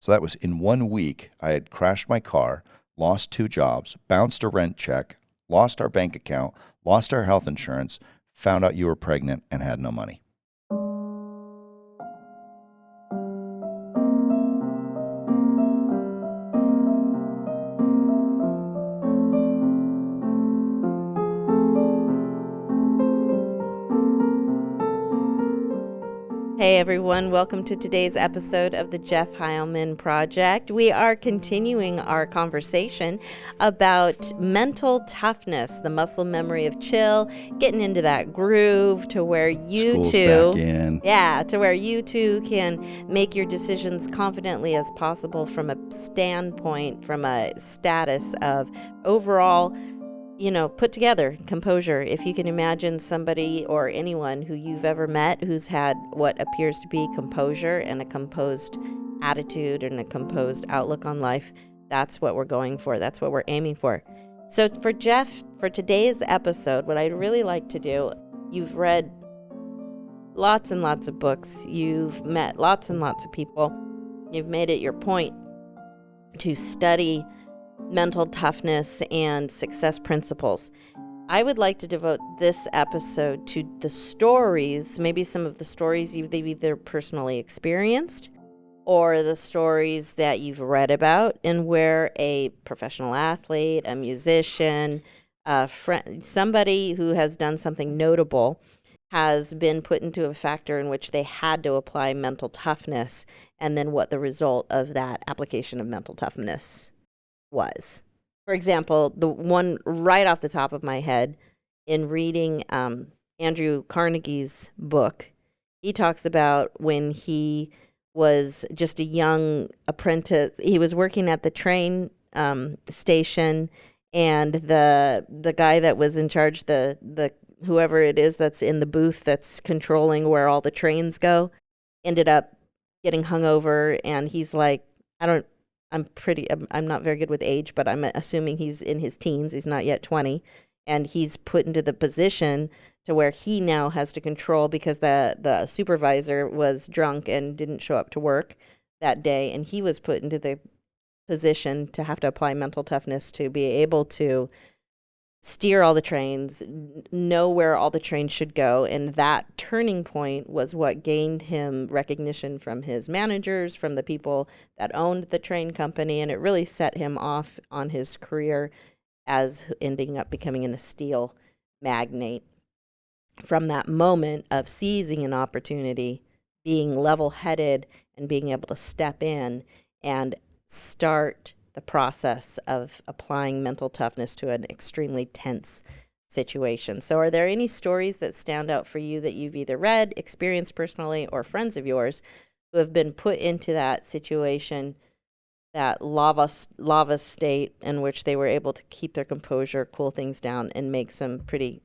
So that was in 1 week. I had crashed my car, lost 2 jobs, bounced a rent check, lost our bank account, lost our health insurance, found out you were pregnant, and had no money. Hey everyone, welcome to today's episode of the Jeff Heilman Project. We are continuing our conversation about mental toughness, the muscle memory of chill, getting into that groove to where School's back in. to where you too can make your decisions confidently as possible from a standpoint, from a status of overall put together composure. If you can imagine somebody or anyone who you've ever met who's had what appears to be composure and a composed attitude and a composed outlook on life, that's what we're going for. That's what we're aiming for. So for Jeff, for today's episode, what I'd really like to do, you've read lots and lots of books. You've met lots and lots of people. You've made it your point to study mental toughness and success principles. I would like to devote this episode to the stories, maybe some of the stories you've either personally experienced or the stories that you've read about, and where a professional athlete, a musician, a friend, somebody who has done something notable has been put into a factor in which they had to apply mental toughness, and then what the result of that application of mental toughness was. For example, the one right off the top of my head, in reading Andrew Carnegie's book, he talks about when he was just a young apprentice. He was working at the train station, and the guy that was in charge, the whoever it is that's in the booth that's controlling where all the trains go, ended up getting hungover, and he's like, I'm not very good with age, but I'm assuming he's in his teens. He's not yet 20. And he's put into the position to where he now has to control, because the supervisor was drunk and didn't show up to work that day. And he was put into the position to have to apply mental toughness to be able to steer all the trains, know where all the trains should go. And that turning point was what gained him recognition from his managers, from the people that owned the train company. And it really set him off on his career as ending up becoming a steel magnate. From that moment of seizing an opportunity, being level-headed, and being able to step in and start the process of applying mental toughness to an extremely tense situation. So are there any stories that stand out for you that you've either read, experienced personally, or friends of yours who have been put into that situation, that lava state in which they were able to keep their composure, cool things down, and make some pretty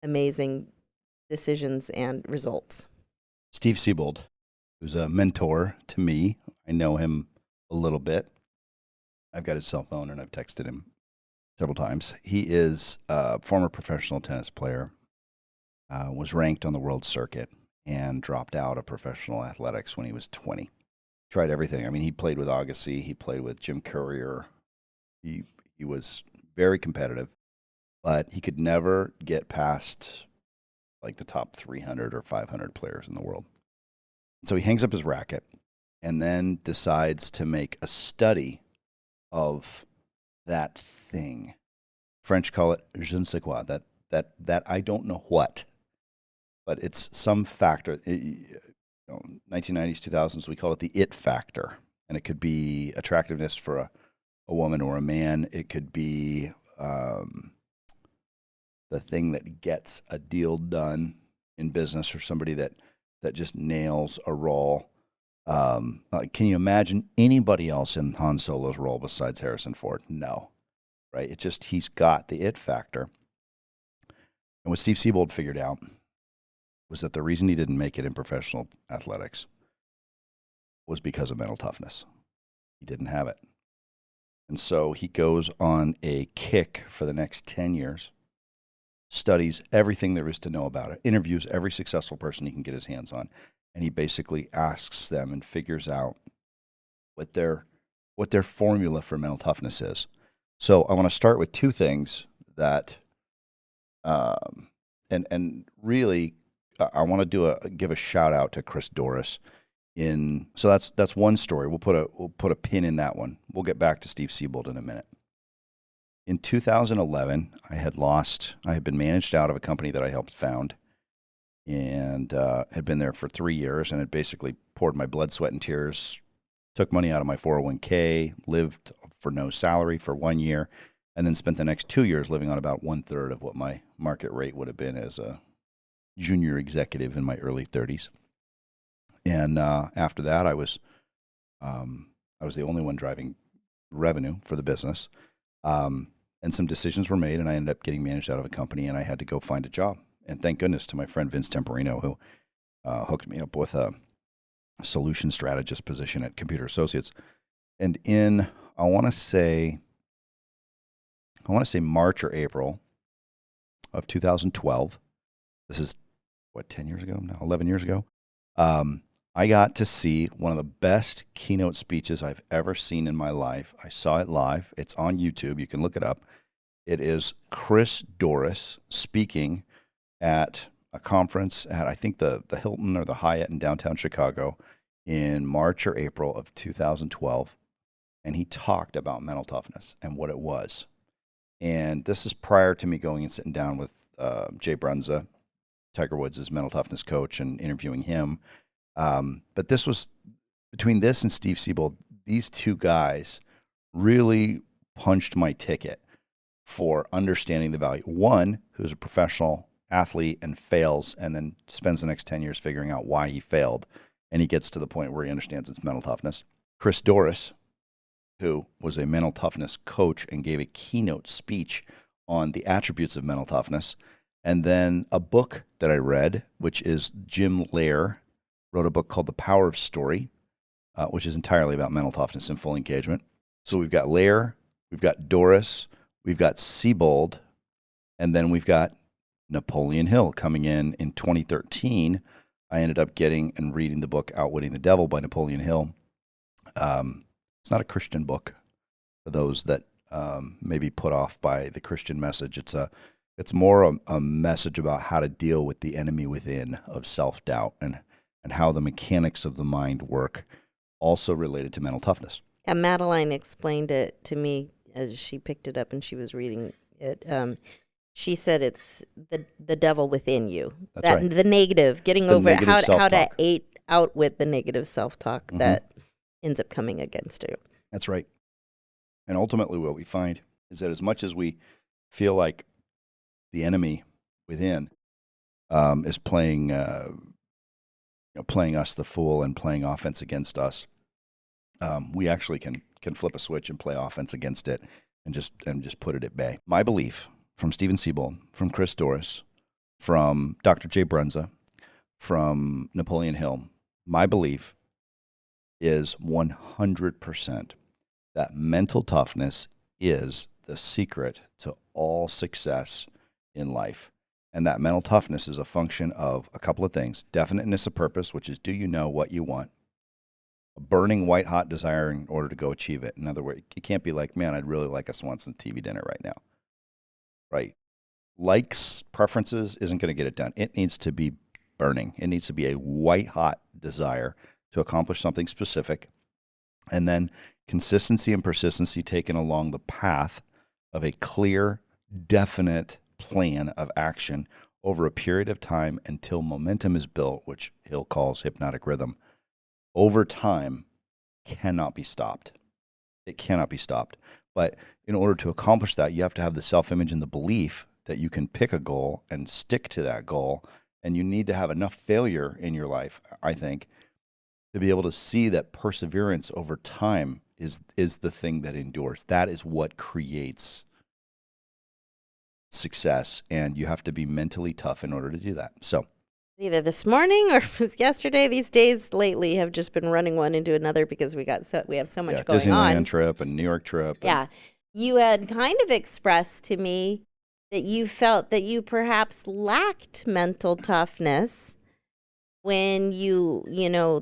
amazing decisions and results? Steve Siebold, who's a mentor to me. I know him a little bit. I've got his cell phone, and I've texted him several times. He is a former professional tennis player, was ranked on the world circuit, and dropped out of professional athletics when he was 20. Tried everything. I mean, he played with Agassi. He played with Jim Courier. He was very competitive, but he could never get past like the top 300 or 500 players in the world. So he hangs up his racket and then decides to make a study of that thing. French call it je ne sais quoi, that I don't know what, but it's some factor. 1990s, 2000s, we call it the it factor. And it could be attractiveness for a woman or a man. It could be the thing that gets a deal done in business, or somebody that just nails a role. Can you imagine anybody else in Han Solo's role besides Harrison Ford? No, right? It just, he's got the it factor. And what Steve Siebold figured out was that the reason he didn't make it in professional athletics was because of mental toughness. He didn't have it. And so he goes on a kick for the next 10 years, studies everything there is to know about it, interviews every successful person he can get his hands on, and he basically asks them and figures out what their formula for mental toughness is. So I want to start with two things that, and really, I want to give a shout out to Chris Doris. So that's one story. We'll put a pin in that one. We'll get back to Steve Siebold in a minute. In 2011, I had been managed out of a company that I helped found, and had been there for 3 years, and had basically poured my blood, sweat, and tears, took money out of my 401k, lived for no salary for 1 year, and then spent the next 2 years living on about 1/3 of what my market rate would have been as a junior executive in my early 30s. And after that, I was the only one driving revenue for the business. And some decisions were made, and I ended up getting managed out of a company, and I had to go find a job. And thank goodness to my friend Vince Temporino, who hooked me up with a solution strategist position at Computer Associates. And in, I want to say March or April of 2012, this is, 10 years ago now, 11 years ago, I got to see one of the best keynote speeches I've ever seen in my life. I saw it live. It's on YouTube. You can look it up. It is Chris Doris speaking at a conference at, I think, the Hilton or the Hyatt in downtown Chicago in March or April of 2012. And he talked about mental toughness and what it was. And this is prior to me going and sitting down with Jay Brunza, Tiger Woods' mental toughness coach, and interviewing him. But this was, between this and Steve Siebold, these two guys really punched my ticket for understanding the value. One, who's a professional athlete and fails, and then spends the next 10 years figuring out why he failed, and he gets to the point where he understands it's mental toughness. Chris Doris, who was a mental toughness coach and gave a keynote speech on the attributes of mental toughness. And then a book that I read, which is Jim Lair, wrote a book called The Power of Story, which is entirely about mental toughness and full engagement. So we've got Lair, we've got Doris, we've got Siebold, and then we've got Napoleon Hill coming in 2013. I ended up getting and reading the book Outwitting the Devil by Napoleon Hill. It's not a Christian book for those that may be put off by the Christian message. It's more a message about how to deal with the enemy within of self-doubt and how the mechanics of the mind work, also related to mental toughness. Yeah, Madeline explained it to me as she picked it up and she was reading it. She said it's the devil within you. That's right. The negative, getting over it, how to out with the negative self-talk that ends up coming against you. That's right. And ultimately what we find is that as much as we feel like the enemy within is playing us the fool and playing offense against us, we actually can flip a switch and play offense against it and just put it at bay. My belief, from Steven Siebold, from Chris Doris, from Dr. Jay Brunza, from Napoleon Hill, my belief is 100% that mental toughness is the secret to all success in life. And that mental toughness is a function of a couple of things. Definiteness of purpose, which is, do you know what you want? A burning white hot desire in order to go achieve it. In other words, you can't be like, man, I'd really like us to want some TV dinner right now. Right? Likes, preferences isn't going to get it done. It needs to be burning. It needs to be a white hot desire to accomplish something specific. And then consistency and persistency taken along the path of a clear, definite plan of action over a period of time until momentum is built, which Hill calls hypnotic rhythm, over time cannot be stopped. It cannot be stopped. But in order to accomplish that, you have to have the self-image and the belief that you can pick a goal and stick to that goal. And you need to have enough failure in your life, I think, to be able to see that perseverance over time is the thing that endures. That is what creates success, and you have to be mentally tough in order to do that. So either this morning or it was yesterday. These days lately have just been running one into another because we have so much going Disneyland on. trip and New York trip. Yeah. You had kind of expressed to me that you felt that you perhaps lacked mental toughness when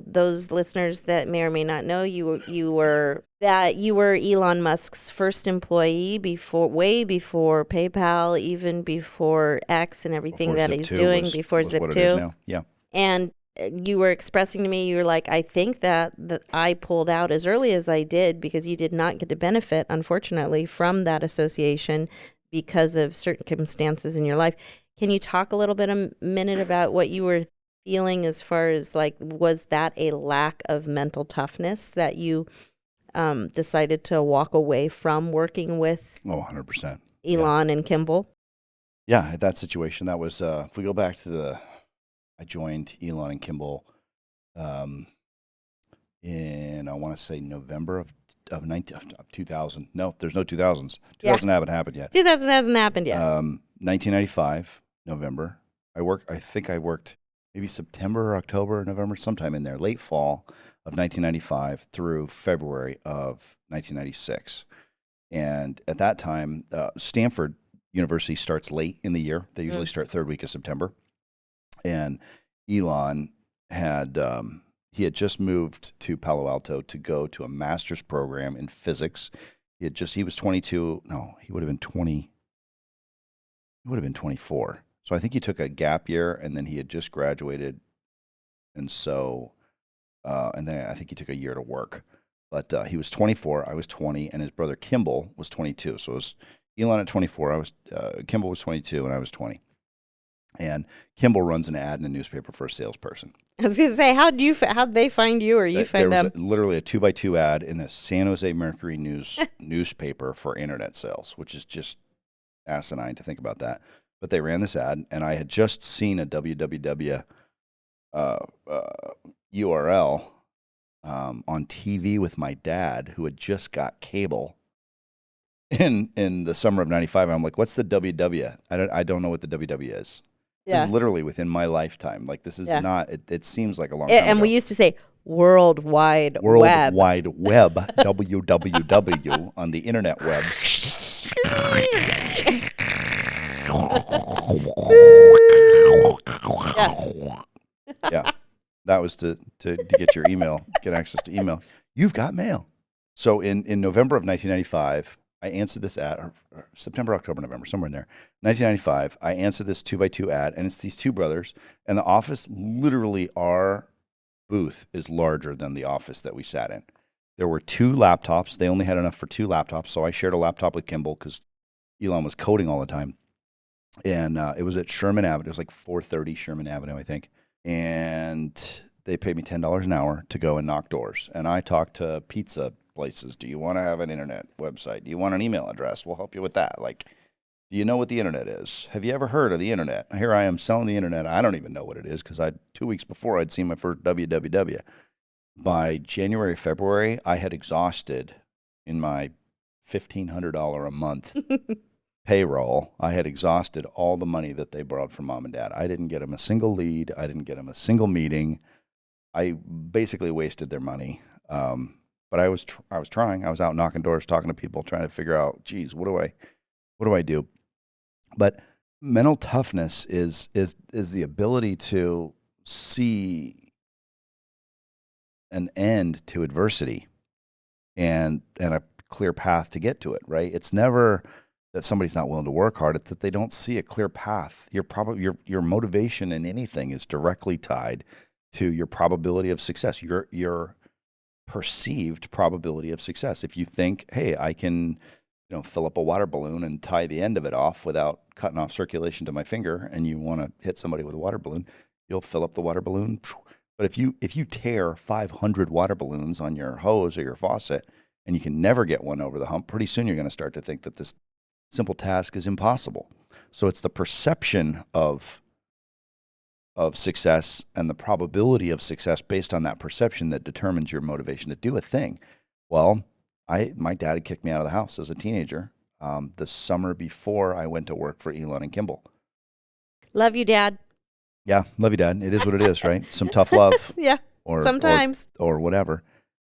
those listeners that may or may not know, you were Elon Musk's first employee way before PayPal, even before X and everything Before that Zip he's 2 doing, was, before was Zip what it is 2. now. Yeah. And you were expressing to me, you were like, I think that I pulled out as early as I did because you did not get to benefit, unfortunately, from that association because of certain circumstances in your life. Can you talk a little bit, a minute, about what you were feeling as far as, like, was that a lack of mental toughness that you decided to walk away from working with 100%. Elon and Kimball? Yeah, at that situation, that was, if we go back to I joined Elon and Kimball in, I want to say November of 2000. No, there's no 2000s. 2000 haven't happened yet. 2000 hasn't happened yet. 1995, November. I think I worked maybe September or October or November, sometime in there, late fall of 1995 through February of 1996. And at that time, Stanford University starts late in the year. They usually start third week of September. And Elon he had just moved to Palo Alto to go to a master's program in physics. He was 22. No, he would have been 20. He would have been 24. So I think he took a gap year, and then he had just graduated. And so, and then I think he took a year to work. But he was 24, I was 20, and his brother Kimball was 22. So it was Elon at 24, Kimball was 22, and I was 20. And Kimball runs an ad in a newspaper for a salesperson. I was going to say, how'd they find you, or you find them? There was literally a 2x2 ad in the San Jose Mercury newspaper for internet sales, which is just asinine to think about that. But they ran this ad, and I had just seen a www URL on TV with my dad, who had just got cable in the summer of '95. I'm like, "What's the WW?" I don't know what the WW is. Yeah. This is literally within my lifetime. Like, this is not. It seems like a long time ago. And we used to say World Wide Web. World Wide Web, WWW on the internet web. Yes. Yeah. That was to get your email, get access to email. You've got mail. So in November of 1995, I answered this ad, or September, October, November, somewhere in there. 1995, I answered this 2x2 ad, and it's these two brothers. And the office, literally, our booth is larger than the office that we sat in. There were 2 laptops. They only had enough for 2 laptops, so I shared a laptop with Kimball because Elon was coding all the time. And it was at Sherman Avenue. It was like 430 Sherman Avenue, I think. And they paid me $10 an hour to go and knock doors. And I talked to pizza places. Do you want to have an internet website? Do you want an email address? We'll help you with that. Like, do you know what the internet is? Have you ever heard of the internet? Here I am selling the internet. I don't even know what it is because 2 weeks before I'd seen my first www. By January, February, I had exhausted in my $1,500 a month payroll. I had exhausted all the money that they borrowed from mom and dad. I didn't get them a single lead. I didn't get them a single meeting. I basically wasted their money. But I was trying. I was out knocking doors, talking to people, trying to figure out, geez, what do I do? But mental toughness is the ability to see an end to adversity and a clear path to get to it, right? It's never that somebody's not willing to work hard. It's that they don't see a clear path. Your motivation in anything is directly tied to your probability of success, your perceived probability of success. If you think, hey, I can, fill up a water balloon and tie the end of it off without cutting off circulation to my finger, and you want to hit somebody with a water balloon, you'll fill up the water balloon. But if you tear 500 water balloons on your hose or your faucet, and you can never get one over the hump, pretty soon you're going to start to think that this simple task is impossible. So it's the perception of success and the probability of success based on that perception that determines your motivation to do a thing. Well, my dad had kicked me out of the house as a teenager the summer before I went to work for Elon and Kimball. Love you, Dad. Yeah, love you, Dad. It is what it is, right? Some tough love. Yeah, sometimes. Or whatever.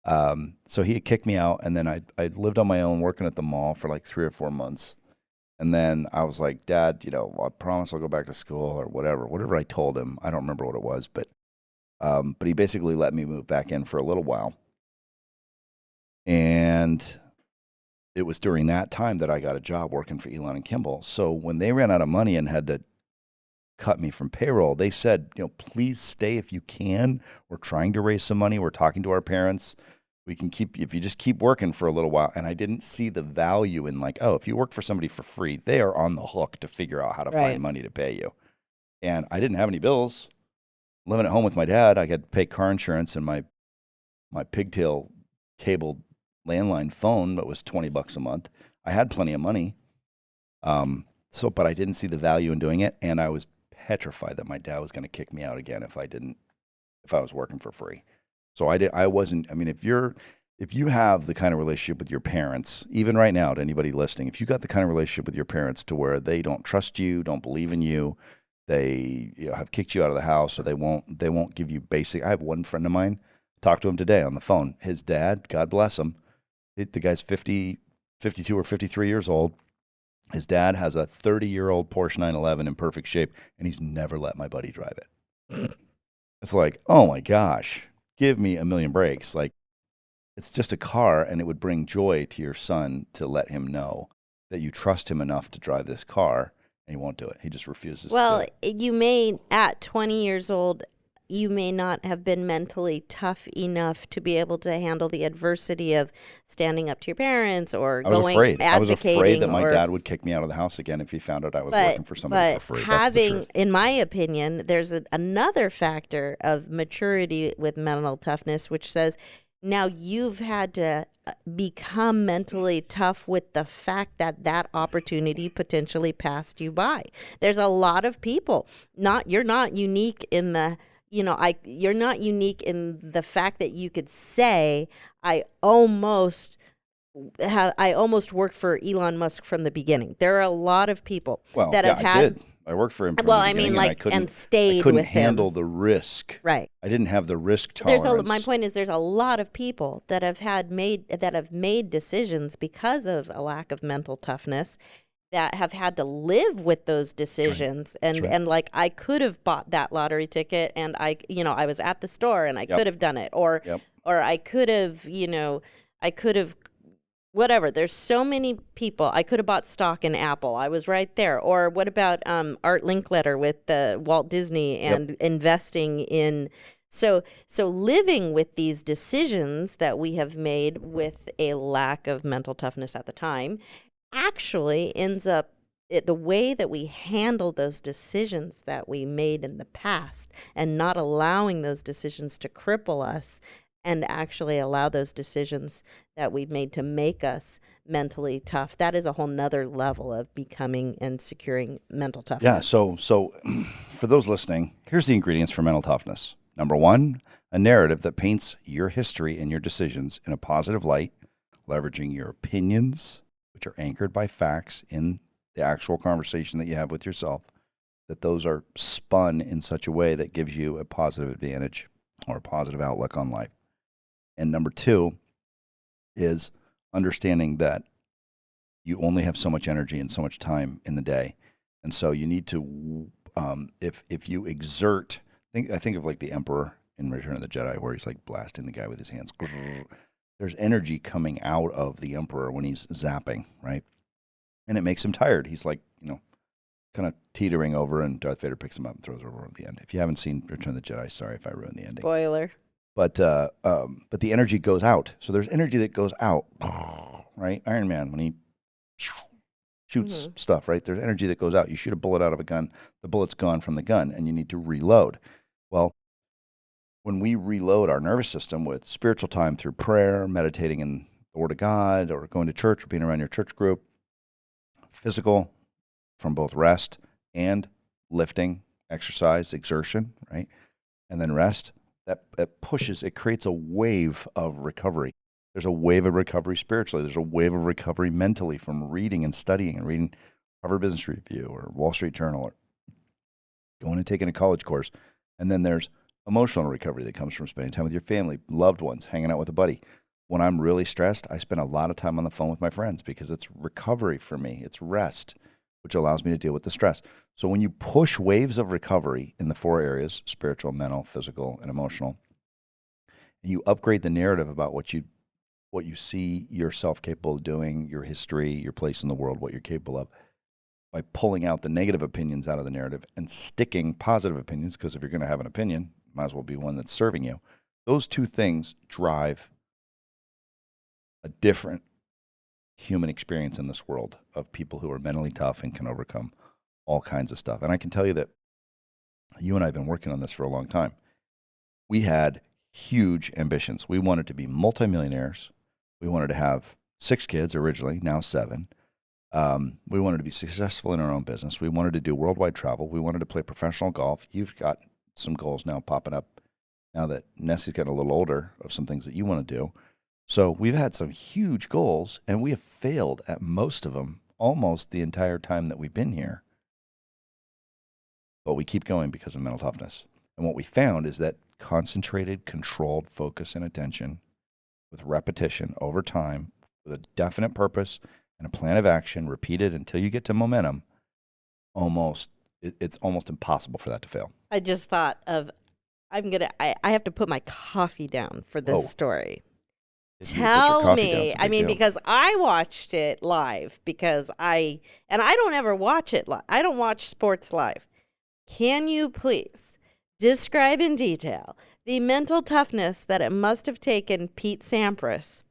So he had kicked me out, and then I lived on my own working at the mall for like 3 or 4 months. And then I was like, Dad, I promise I'll go back to school or whatever I told him. I don't remember what it was, but But he basically let me move back in for a little while. And it was during that time that I got a job working for Elon and Kimball. So when they ran out of money and had to cut me from payroll, they said, please stay if you can. We're trying to raise some money. We're talking to our parents. We can if you just keep working for a little while. And I didn't see the value in if you work for somebody for free, they are on the hook to figure out how to find money to pay you. And I didn't have any bills. Living at home with my dad, I had to pay car insurance, and my pigtail cabled landline phone that was $20 a month. I had plenty of money. But I didn't see the value in doing it. And I was petrified that my dad was going to kick me out again if I was working for free. So I wasn't, if you have the kind of relationship with your parents, even right now to anybody listening, if you got the kind of relationship with your parents to where they don't trust you, don't believe in you, they have kicked you out of the house, or they won't give you basic. I have one friend of mine, talked to him today on the phone. His dad, God bless him, the guy's 52 or 53 years old. His dad has a 30-year-old Porsche 911 in perfect shape, and he's never let my buddy drive it. It's like, oh my gosh, give me a million breaks. Like, it's just a car, and it would bring joy to your son to let him know that you trust him enough to drive this car, and he won't do it. He just refuses to do it. You may, at 20 years old, you may not have been mentally tough enough to be able to handle the adversity of standing up to your parents or advocating. I was afraid that my dad would kick me out of the house again if he found out I was working for somebody for free. That's the truth. In my opinion, there's another factor of maturity with mental toughness, which says now you've had to become mentally tough with the fact that opportunity potentially passed you by. There's a lot of people. You're not unique in the. You're not unique in the fact that you could say, I almost worked for Elon Musk from the beginning. There are a lot of people that have had. I did. I worked for him from the beginning, and stayed with him. I couldn't handle the risk. Right. I didn't have the risk tolerance. My point is, there's a lot of people that have made decisions because of a lack of mental toughness, that have had to live with those decisions. Right. And I could have bought that lottery ticket, and I was at the store and I could have done it, or I could have, whatever. There's so many people. I could have bought stock in Apple. I was right there. Or what about Art Linkletter with Walt Disney and investing in. So living with these decisions that we have made with a lack of mental toughness at the time actually ends up the way that we handle those decisions that we made in the past, and not allowing those decisions to cripple us, and actually allow those decisions that we've made to make us mentally tough. That is a whole nother level of becoming and securing mental toughness. Yeah. So for those listening, here's the ingredients for mental toughness. Number one, a narrative that paints your history and your decisions in a positive light, leveraging your opinions, which are anchored by facts in the actual conversation that you have with yourself, that those are spun in such a way that gives you a positive advantage or a positive outlook on life. And number two is understanding that you only have so much energy and so much time in the day. And so you need to, if you exert, I think of like the Emperor in Return of the Jedi, where he's like blasting the guy with his hands. There's energy coming out of the Emperor when he's zapping, right? And it makes him tired. He's like, kind of teetering over, and Darth Vader picks him up and throws him over at the end. If you haven't seen Return of the Jedi, sorry if I ruined the ending. Spoiler. But the energy goes out. So there's energy that goes out, right? Iron Man, when he shoots stuff, right? There's energy that goes out. You shoot a bullet out of a gun, the bullet's gone from the gun, and you need to reload. Well, when we reload our nervous system with spiritual time through prayer, meditating in the Word of God, or going to church, or being around your church group, physical from both rest and lifting, exercise, exertion, right? And then rest, that pushes, it creates a wave of recovery. There's a wave of recovery spiritually. There's a wave of recovery mentally from reading and studying and reading Harvard Business Review or Wall Street Journal or going and taking a college course. And then there's emotional recovery that comes from spending time with your family, loved ones, hanging out with a buddy. When I'm really stressed, I spend a lot of time on the phone with my friends because it's recovery for me. It's rest. which allows me to deal with the stress. So when you push waves of recovery in the 4 areas, spiritual, mental, physical, and emotional, and you upgrade the narrative about what you see yourself capable of doing, your history, your place in the world, what you're capable of, by pulling out the negative opinions out of the narrative and sticking positive opinions, because if you're going to have an opinion, it might as well be one that's serving you. Those two things drive a different human experience in this world of people who are mentally tough and can overcome all kinds of stuff. And I can tell you that you and I have been working on this for a long time. We had huge ambitions. We wanted to be multimillionaires. We wanted to have 6 kids originally, now 7. We wanted to be successful in our own business. We wanted to do worldwide travel. We wanted to play professional golf. You've got some goals now popping up now that Nessie's getting a little older of some things that you want to do. So we've had some huge goals, and we have failed at most of them almost the entire time that we've been here. But we keep going because of mental toughness. And what we found is that concentrated, controlled focus and attention with repetition over time, with a definite purpose and a plan of action, repeated until you get to momentum, it's almost impossible for that to fail. I just thought of, I have to put my coffee down for this story. Tell me, because I watched it live and I don't ever watch it live. I don't watch sports live. Can you please describe in detail the mental toughness that it must have taken Pete Sampras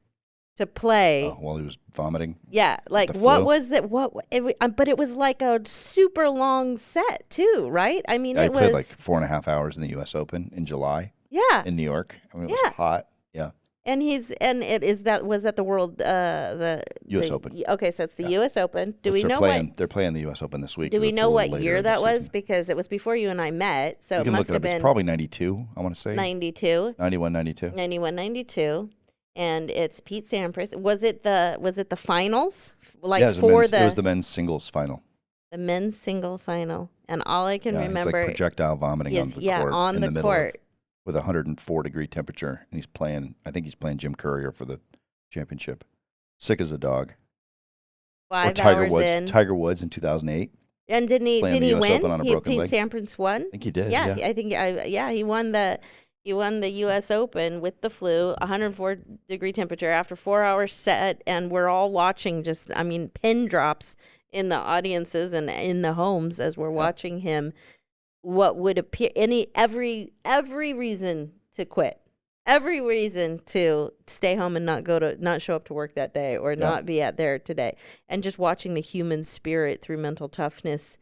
to play while he was vomiting? Yeah, like what was that? But it was like a super long set too, right? I mean, it was played like 4.5 hours in the U.S. Open in July. Yeah, in New York. I mean, it was hot. Yeah. And was that the world U.S. Open? Okay, so it's the U.S. Open. Do we know what they're playing the U.S. Open this week? Do we know what year that was? Because it was before you and I met, so it must have been. It's probably 92. I want to say 92, 91, 92, 91, 92, and it's Pete Sampras. Was it the finals? It was the men's singles final. The men's single final, and all I can remember it's like projectile vomiting on the court. On the court. With a 104-degree temperature, and I think he's playing Jim Courier for the championship. Sick as a dog. 5 hours in. Tiger Woods in 2008. And didn't he win? Pete leg. Sampras won? I think he did. Yeah. I think he won the U.S. Open with the flu, 104-degree temperature after 4 hours set, and we're all watching pin drops in the audiences and in the homes as we're watching him. What would appear every reason to quit, every reason to stay home and not show up to work that day or not be there today, and just watching the human spirit through mental toughness,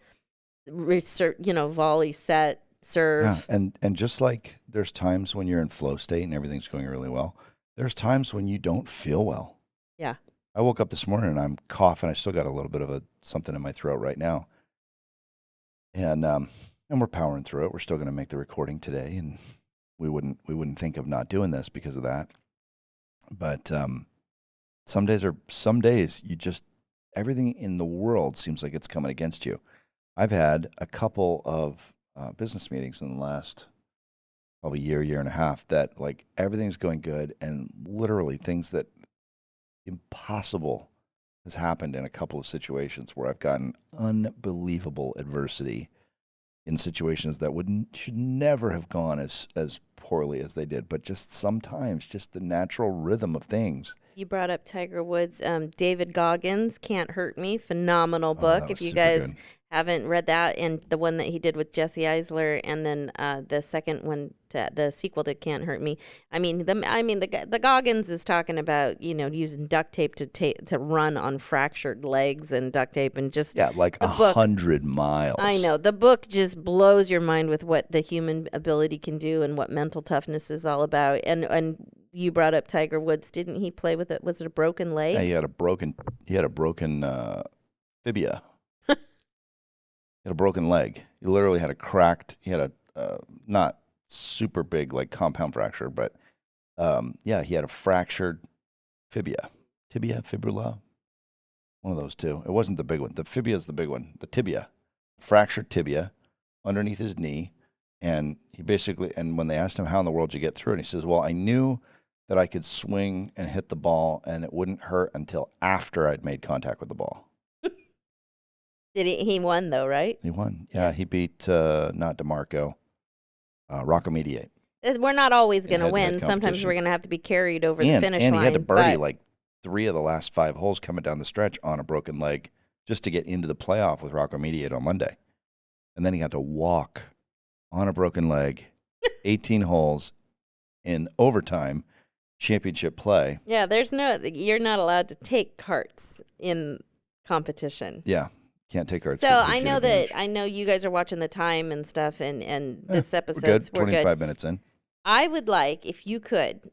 volley, set, serve. Yeah. And just like there's times when you're in flow state and everything's going really well, there's times when you don't feel well. Yeah. I woke up this morning and I'm coughing. I still got a little bit of something in my throat right now, and we're powering through it. We're still going to make the recording today, and we wouldn't think of not doing this because of that. But some days you just, everything in the world seems like it's coming against you. I've had a couple of business meetings in the last probably year and a half that like everything's going good, and literally things that impossible has happened in a couple of situations where I've gotten unbelievable adversity in situations that should never have gone as poorly as they did. But just sometimes, just the natural rhythm of things. You brought up Tiger Woods. David Goggins, Can't Hurt Me, phenomenal book. If you guys haven't read that, and the one that he did with Jesse Eisler, and then the second one, the sequel to Can't Hurt Me. The Goggins is talking about using duct tape to run on fractured legs and duct tape and just like 100 miles. I know the book just blows your mind with what the human ability can do and what mental toughness is all about. And you brought up Tiger Woods. Didn't he play with it? Was it a broken leg? Yeah, he had a broken fibia. He had a broken leg. He literally had he had a not super big like compound fracture, but he had a fractured fibia. Fibula. One of those two. It wasn't the big one. The fibia is the big one. The tibia. Fractured tibia underneath his knee. And and when they asked him how in the world did you get through it, he says, well, I knew that I could swing and hit the ball and it wouldn't hurt until after I'd made contact with the ball. He won though, right? He won. Yeah, he beat not DeMarco, Rocco Mediate. We're not always In going to head-to-head win. Sometimes competition. we're going to have to be carried over the finish And line. he had to birdie but like 3 of the last 5 holes coming down the stretch on a broken leg just to get into the playoff with Rocco Mediate on Monday. And then he had to walk on a broken leg 18 holes in overtime championship play. yeah, you're not allowed to take carts in competition. Yeah, can't take cards. So I know you guys are watching the time and stuff, and this episode's we're good. 25 minutes in. I would like, if you could,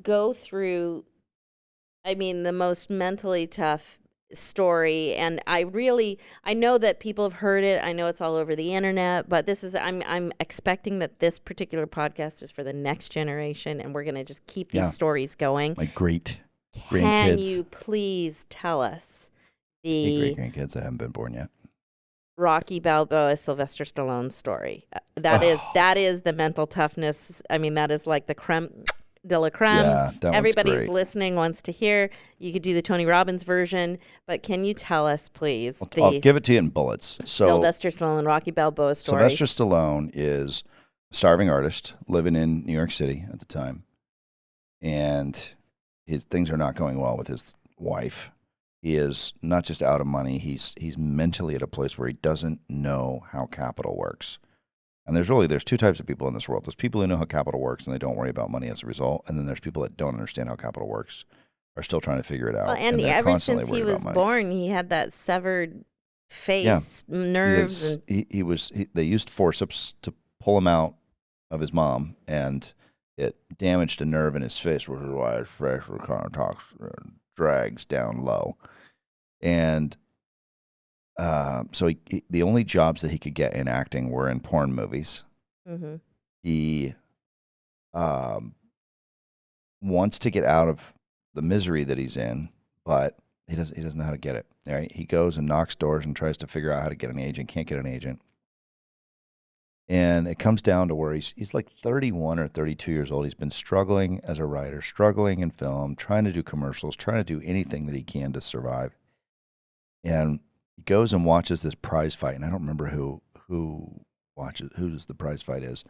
go through, the most mentally tough story. And I know that people have heard it. I know it's all over the internet, but I'm expecting that this particular podcast is for the next generation, and we're going to just keep these stories going. My great grandkids. Can you please tell us the great grandkids that haven't been born yet? Rocky Balboa, Sylvester Stallone story. That is the mental toughness. That is like the creme de la creme. Yeah, that Everybody's great. Listening wants to hear. You could do the Tony Robbins version, but can you tell us, please, I'll give it to you in bullets. So Sylvester Stallone, Rocky Balboa story. Sylvester Stallone is a starving artist living in New York City at the time, and things are not going well with his wife. He is not just out of money, he's mentally at a place where he doesn't know how capital works. And there's 2 types of people in this world. There's people who know how capital works and they don't worry about money as a result. And then there's people that don't understand how capital works, are still trying to figure it out. Well, and ever since he was born, he had that severed face, nerves. They used forceps to pull him out of his mom, and it damaged a nerve in his face, which is why his face kind of drags down low. And so the only jobs that he could get in acting were in porn movies. Mm-hmm. He wants to get out of the misery that he's in, but he doesn't know how to get it. Right? He goes and knocks doors and tries to figure out how to get an agent, can't get an agent. And it comes down to where he's like 31 or 32 years old. He's been struggling as a writer, struggling in film, trying to do commercials, trying to do anything that he can to survive. And he goes and watches this prize fight, and I don't remember whose the prize fight is,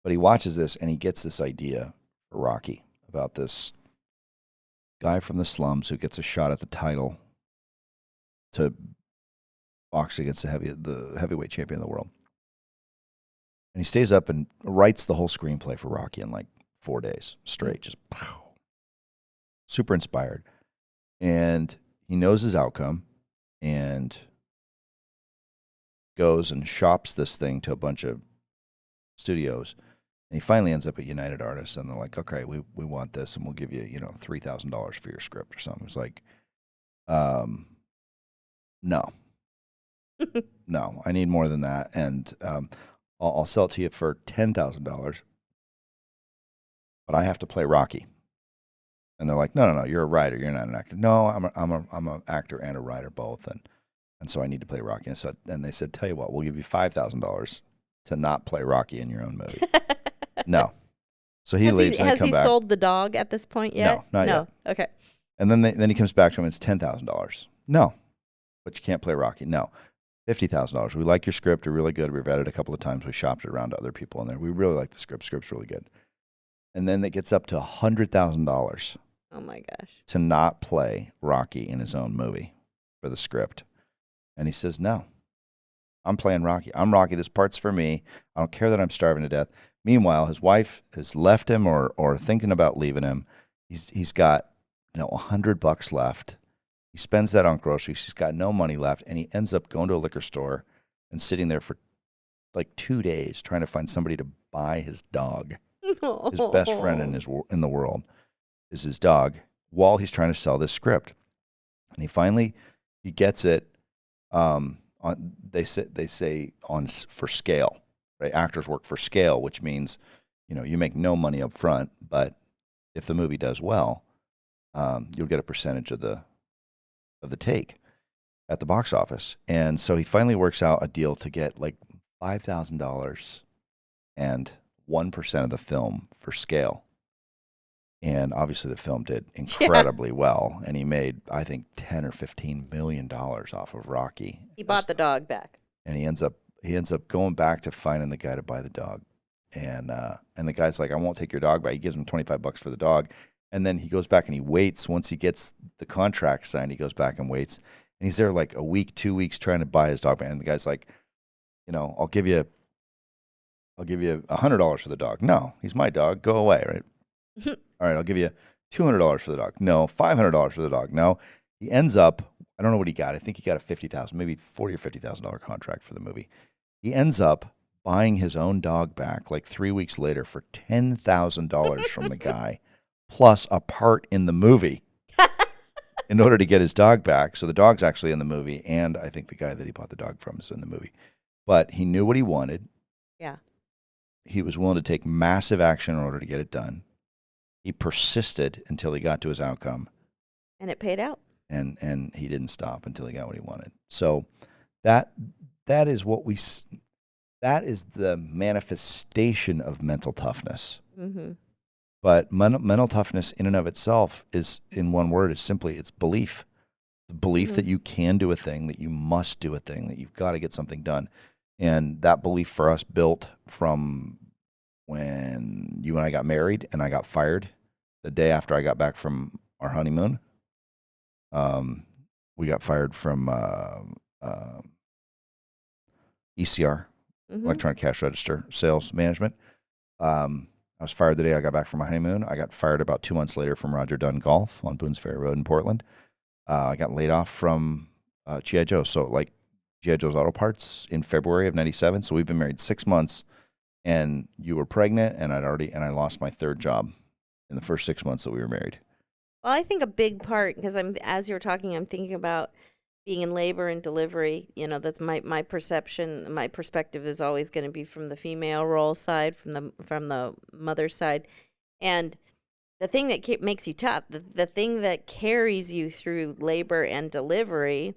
but he watches this and he gets this idea for Rocky about this guy from the slums who gets a shot at the title to box against the heavyweight champion of the world. And he stays up and writes the whole screenplay for Rocky in like 4 days straight, just pow. Super inspired. And he knows his outcome and goes and shops this thing to a bunch of studios. And he finally ends up at United Artists, and they're like, okay, we want this, and we'll give you, $3,000 for your script or something. It's like, no. No, I need more than that. And I'll sell it to you for $10,000, but I have to play Rocky. And they're like, no, you're a writer, you're not an actor. No, I'm an actor and a writer both, and so I need to play Rocky. And they said, tell you what, we'll give you $5,000 to not play Rocky in your own movie. No. So he leaves. Has he sold the dog at this point yet? No, not yet. Okay. And then he comes back to him. It's $10,000. No, but you can't play Rocky. No. $50,000. We like your script. You're really good. We've read it a couple of times. We shopped it around to other people in there. We really like the script. Script's really good. And then it gets up to $100,000. Oh my gosh. To not play Rocky in his own movie for the script. And he says, no, I'm playing Rocky. I'm Rocky. This part's for me. I don't care that I'm starving to death. Meanwhile, his wife has left him or thinking about leaving him. He's got, $100 left. He spends that on groceries. He's got no money left, and he ends up going to a liquor store and sitting there for like 2 days trying to find somebody to buy his dog. His best friend in the world is his dog, while he's trying to sell this script. And he gets it. They say for scale, right? Actors work for scale, which means you make no money up front, but if the movie does well, you'll get a percentage of the take at the box office. And so he finally works out a deal to get like $5,000 and 1% of the film for scale. And obviously the film did Yeah. incredibly well, and he made, I think, 10 or $15 million off of Rocky. He bought the dog back. And he ends up going back to finding the guy to buy the dog. And the guy's like, I won't take your dog back. He gives him $25 for the dog. And then he goes back and he waits. Once he gets the contract signed, he goes back and waits. And he's there like a week, 2 weeks trying to buy his dog back. And the guy's like, I'll give you $100 for the dog. No, he's my dog. Go away, right? All right, I'll give you $200 for the dog. No, $500 for the dog. No. He ends up, I don't know what he got. I think he got a $50,000, maybe $40,000 or $50,000 contract for the movie. He ends up buying his own dog back like 3 weeks later for $10,000 from the guy, plus a part in the movie in order to get his dog back. So the dog's actually in the movie, and I think the guy that he bought the dog from is in the movie. But he knew what he wanted. Yeah. He was willing to take massive action in order to get it done. He persisted until he got to his outcome. And it paid out. And he didn't stop until he got what he wanted. So that is that is the manifestation of mental toughness. Mm-hmm. But mental toughness in and of itself is, in one word, is simply it's belief. The belief that you can do a thing, that you must do a thing, that you've got to get something done. And that belief for us built from when you and I got married and I got fired the day after I got back from our honeymoon. We got fired from ECR, electronic cash register sales management. I was fired the day I got back from my honeymoon. I got fired about 2 months later from Roger Dunn Golf on Boone's Ferry Road in Portland. I got laid off from G.I. Joe. So like G.I. Joe's Auto Parts in February of '97. So we've been married 6 months, and you were pregnant, and I lost my third job in the first 6 months that we were married. Well, I think a big part, because as you're talking, I'm thinking about being in labor and delivery. That's my perception. My perspective is always going to be from the female role side, from the mother side, and the thing that makes you tough, the thing that carries you through labor and delivery,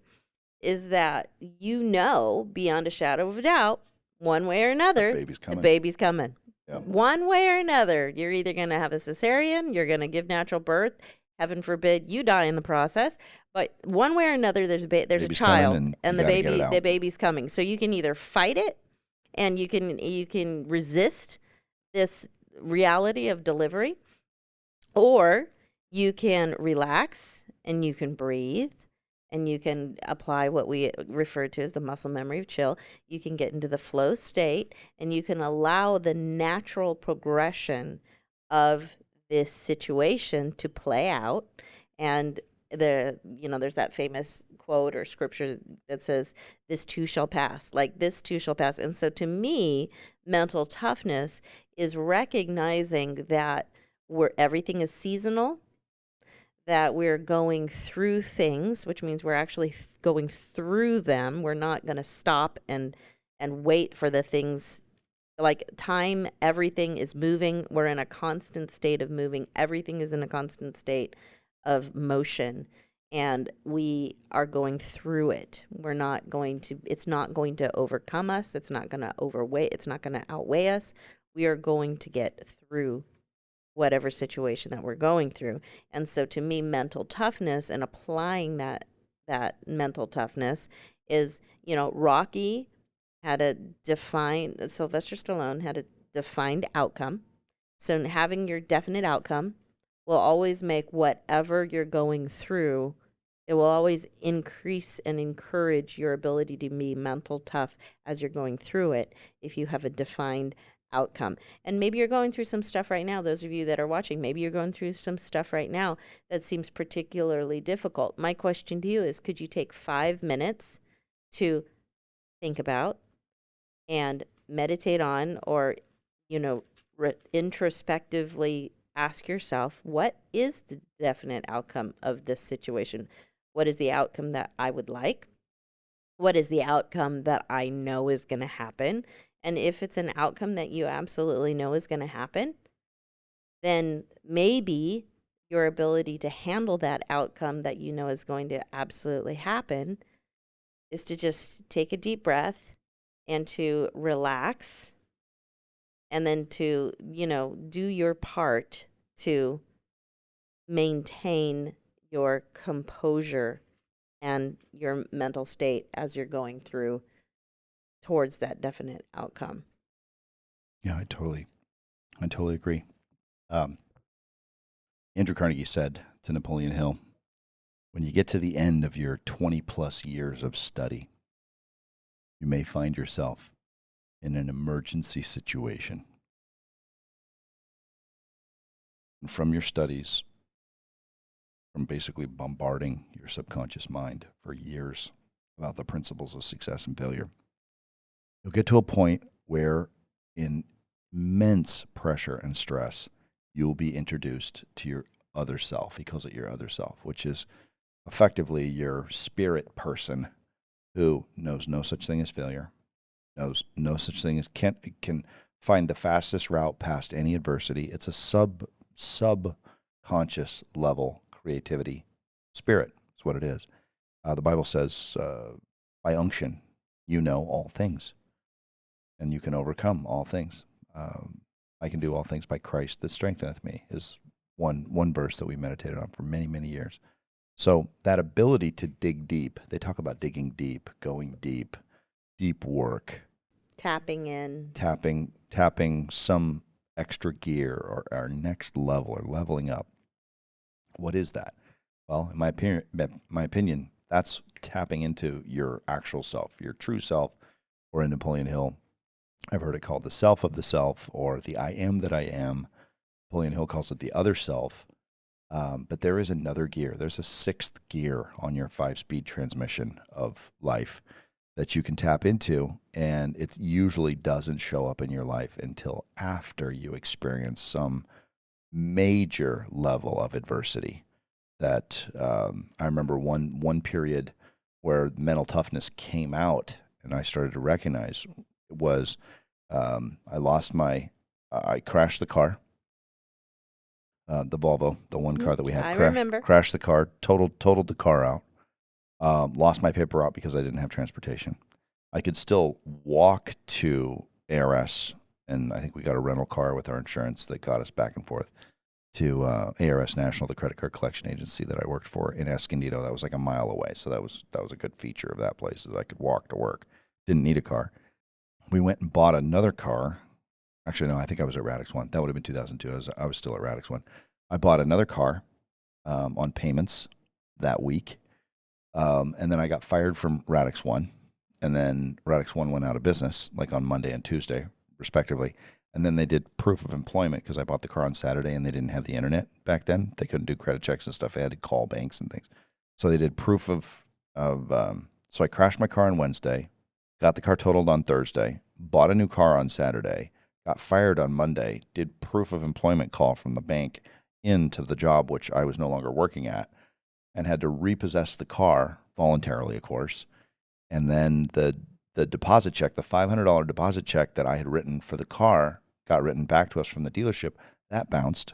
is that beyond a shadow of a doubt, one way or another, the baby's coming. Yep. One way or another, you're either going to have a cesarean, you're going to give natural birth. Heaven forbid you die in the process, but one way or another, there's a child, and the baby's coming. So you can either fight it, and you can resist this reality of delivery, or you can relax and you can breathe, and you can apply what we refer to as the muscle memory of chill. You can get into the flow state, and you can allow the natural progression of this situation to play out. And there's that famous quote or scripture that says, this too shall pass. Like, this too shall pass. And so to me, mental toughness is recognizing that everything is seasonal, that we're going through things, which means we're actually going through them. We're not going to stop and wait for the things. Like time, everything is moving. We're in a constant state of moving. Everything is in a constant state of motion, and we are going through it. It's not going to overcome us. It's not going to it's not going to outweigh us. We are going to get through whatever situation that we're going through. And so to me, mental toughness and applying that mental toughness is, Rocky Sylvester Stallone had a defined outcome. So having your definite outcome will always make whatever you're going through, it will always increase and encourage your ability to be mental tough as you're going through it if you have a defined outcome. And maybe you're going through some stuff right now. Those of you that are watching, maybe you're going through some stuff right now that seems particularly difficult. My question to you is, could you take 5 minutes to think about and meditate on, or, introspectively ask yourself, what is the definite outcome of this situation? What is the outcome that I would like? What is the outcome that I know is going to happen? And if it's an outcome that you absolutely know is going to happen, then maybe your ability to handle that outcome that you know is going to absolutely happen is to just take a deep breath and to relax, and then to, do your part to maintain your composure and your mental state as you're going through towards that definite outcome. Yeah, I totally agree. Andrew Carnegie said to Napoleon Hill, when you get to the end of your 20 plus years of study, you may find yourself in an emergency situation. And from your studies, from basically bombarding your subconscious mind for years about the principles of success and failure, you'll get to a point where, in immense pressure and stress, you'll be introduced to your other self. He calls it your other self, which is effectively your spirit person who knows no such thing as failure, knows no such thing as can find the fastest route past any adversity. It's a subconscious level creativity spirit. That's what it is. The Bible says, by unction, you know all things, and you can overcome all things. I can do all things by Christ that strengtheneth me is one verse that we meditated on for many, many years. So that ability to dig deep, they talk about digging deep, going deep, deep work, Tapping in. tapping some extra gear or our next level or leveling up. What is that? Well, in my opinion, that's tapping into your actual self, your true self, or in Napoleon Hill, I've heard it called the self of the self, or the I am that I am. Napoleon Hill calls it the other self. But there is another gear. There's a sixth gear on your 5-speed transmission of life that you can tap into, and it usually doesn't show up in your life until after you experience some major level of adversity. That I remember one period where mental toughness came out, and I started to recognize was I crashed the car. The Volvo, the one car that we had, crashed the car, totaled the car out. Lost my paper route because I didn't have transportation. I could still walk to ARS, and I think we got a rental car with our insurance that got us back and forth to ARS National, the credit card collection agency that I worked for in Escondido. That was like a mile away, so that was a good feature of that place, is I could walk to work. Didn't need a car. We went and bought another car. Actually, no, I think I was at Radix 1. That would have been 2002. I was still at Radix 1. I bought another car on payments that week. And then I got fired from Radix 1. And then Radix 1 went out of business, like on Monday and Tuesday, respectively. And then they did proof of employment because I bought the car on Saturday and they didn't have the internet back then. They couldn't do credit checks and stuff. They had to call banks and things. So they did proof so I crashed my car on Wednesday, got the car totaled on Thursday, bought a new car on Saturday, got fired on Monday, did proof of employment call from the bank into the job, which I was no longer working at, and had to repossess the car voluntarily, of course. And then the deposit check, the $500 deposit check that I had written for the car, got written back to us from the dealership. That bounced,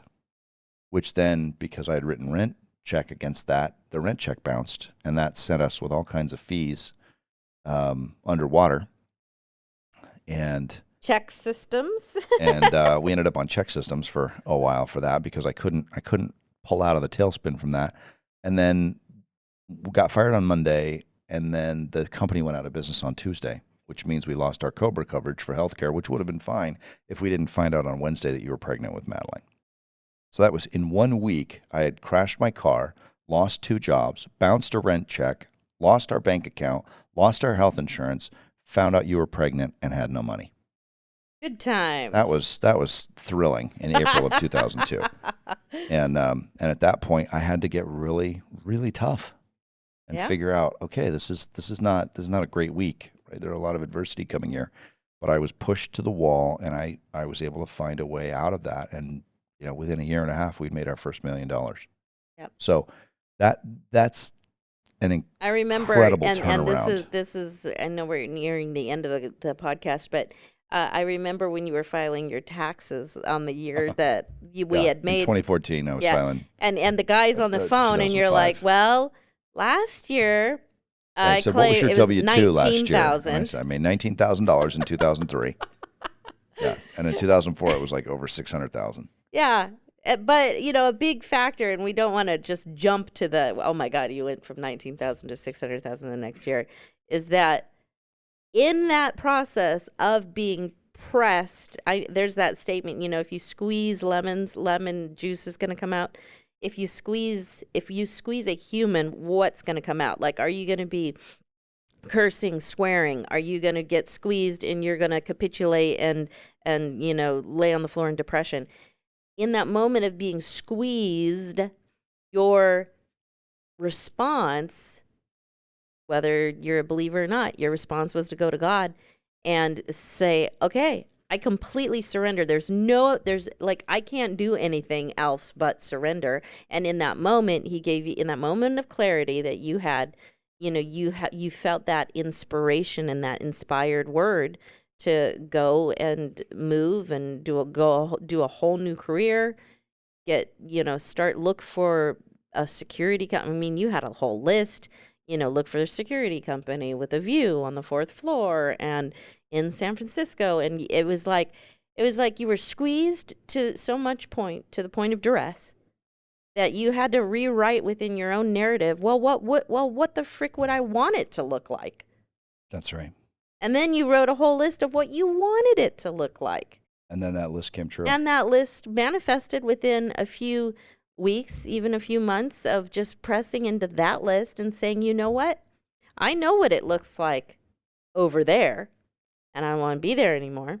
which then, because I had written rent check against that, the rent check bounced, and that sent us with all kinds of fees underwater. And check systems. and we ended up on check systems for a while for that because I couldn't pull out of the tailspin from that. And then got fired on Monday, and then the company went out of business on Tuesday, which means we lost our COBRA coverage for healthcare, which would have been fine if we didn't find out on Wednesday that you were pregnant with Madeline. So that was in 1 week. I had crashed my car, lost 2 jobs, bounced a rent check, lost our bank account, lost our health insurance, found out you were pregnant, and had no money. Good times. That was thrilling in April of 2002. And at that point, I had to get really, really tough and figure out, okay, this is not a great week. Right? There are a lot of adversity coming here, but I was pushed to the wall, and I was able to find a way out of that. And within a year and a half, we'd made our first $1 million. Yep. So that's an incredible I remember, turnaround. And this is I know we're nearing the end of the podcast, but I remember when you were filing your taxes on the year that we had made. In 2014, I was filing. And the guy's on the phone, and you're like, well, last year I claimed it was $19,000. I made $19,000 in 2003. Yeah, and in 2004 it was like over $600,000. Yeah, But, a big factor, and we don't want to just jump to the, oh my God, you went from 19,000 to 600,000 the next year, is that in that process of being pressed, there's that statement, if you squeeze lemons, lemon juice is going to come out. If you squeeze a human, what's going to come out? Like, are you going to be cursing, swearing? Are you going to get squeezed and you're going to capitulate and lay on the floor in depression? In that moment of being squeezed, your response, whether you're a believer or not, your response was to go to God and say, okay, I completely surrender. I can't do anything else but surrender. And in that moment, he gave you, in that moment of clarity that you had, you felt that inspiration and that inspired word to go and move and do a whole new career, look for a security company. I mean, you had a whole list, look for a security company with a view on the 4th floor and in San Francisco. And it was like you were squeezed to the point of duress that you had to rewrite within your own narrative. Well, what the frick would I want it to look like? That's right. And then you wrote a whole list of what you wanted it to look like. And then that list came true. And that list manifested within a few weeks, even a few months of just pressing into that list and saying, you know what? I know what it looks like over there, and I don't want to be there anymore.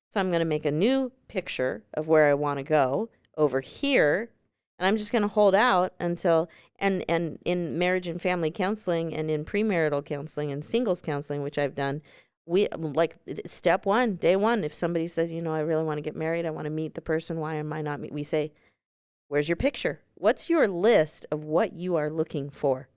So I'm going to make a new picture of where I want to go over here. And I'm just going to hold out until, and in marriage and family counseling and in premarital counseling and singles counseling, which I've done, step one, day one, if somebody says, I really want to get married, I want to meet the person, why am I not meet? We say, where's your picture? What's your list of what you are looking for?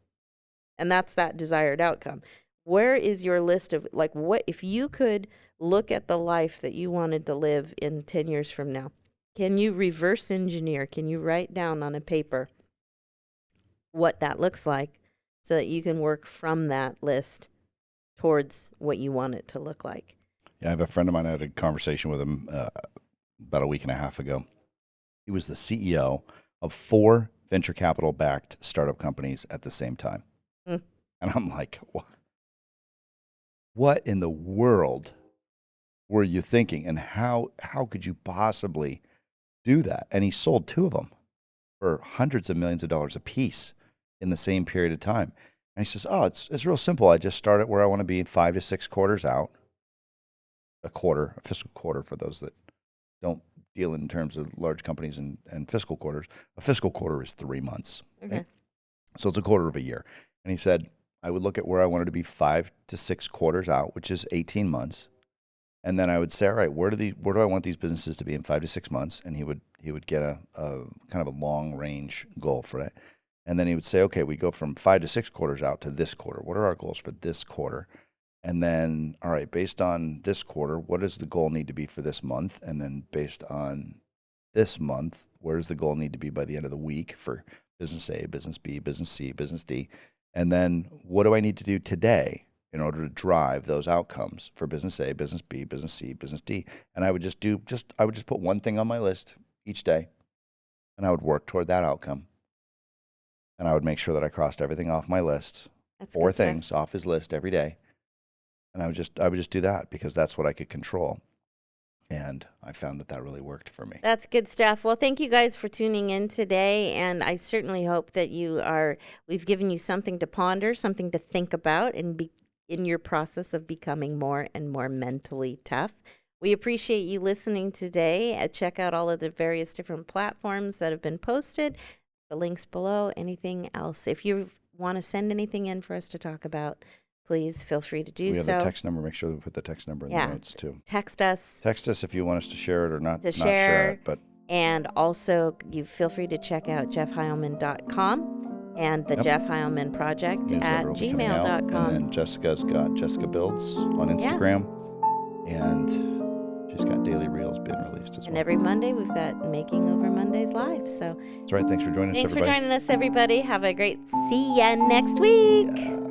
And that's that desired outcome. Where is your list of, what, if you could look at the life that you wanted to live in 10 years from now, can you reverse engineer? Can you write down on a paper what that looks like so that you can work from that list towards what you want it to look like? Yeah, I have a friend of mine. I had a conversation with him about a week and a half ago. He was the CEO of 4 venture capital backed startup companies at the same time. And I'm like, what in the world were you thinking? And how could you possibly do that? And he sold 2 of them for hundreds of millions of dollars a piece in the same period of time. And he says, oh, it's real simple. I just start it where I want to be in 5 to 6 quarters out. A fiscal quarter for those that don't deal in terms of large companies and fiscal quarters. A fiscal quarter is 3 months. Okay. Right? So it's a quarter of a year. And he said, I would look at where I wanted to be 5 to 6 quarters out, which is 18 months. And then I would say, all right, where do I want these businesses to be in 5 to 6 months? And he would get a kind of a long range goal for that. And then he would say, okay, we go from 5 to 6 quarters out to this quarter. What are our goals for this quarter? And then, all right, based on this quarter, what does the goal need to be for this month? And then based on this month, where does the goal need to be by the end of the week for business A, business B, business C, business D? And then what do I need to do today in order to drive those outcomes for business A, business B, business C, business D? And I would just put one thing on my list each day, and I would work toward that outcome. And I would make sure that I crossed everything off my list, That's 4 good stuff. things off his list every day. And I would just do that because that's what I could control. And I found that really worked for me. That's good stuff. Well, thank you guys for tuning in today. And I certainly hope that we've given you something to ponder, something to think about, and be in your process of becoming more and more mentally tough. We appreciate you listening today. Check out all of the various different platforms that have been posted. The links below. Anything else? If you want to send anything in for us to talk about, please feel free to do so. We have the text number. Make sure that we put the text number in the notes too. Text us. Text us if you want us to share it or not. To share it, but and also you feel free to check out jeffheilman.com and the Jeff Heilman Project at gmail.com. And then Jessica's got Jessica Builds on Instagram. And she's got daily reels being released as well. And every Monday we've got Making Over Mondays live. So that's right. Thanks for joining us, everybody. Thanks for joining us, everybody. Have a great see ya next week. Yeah.